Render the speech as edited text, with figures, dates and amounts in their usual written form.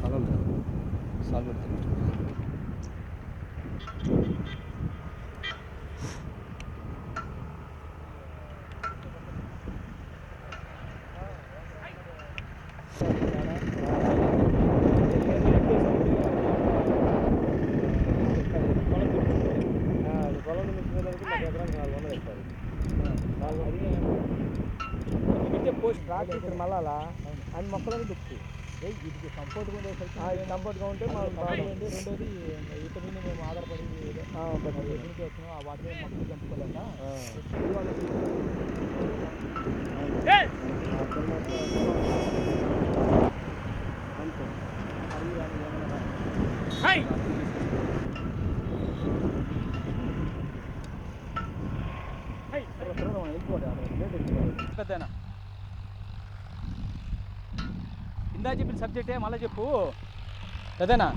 సాల్ పెడుతుంది. Post rock ఇక్కడ మళ్ళా అన్ని మొక్కలని దుక్కి ఇది కంఫర్ట్గా ఉండేసరికి కంఫర్ట్గా ఉంటే మనం బాగుంది. రెండోది వీటి మీద మేము ఆధారపడి దీనికి వచ్చినాం ఆ వాటి మీద మొక్కలు చంపుకోలేక పెద్దనా ఇందా చెప్పిన సబ్జెక్టే మళ్ళీ చెప్పు పెద్దనా.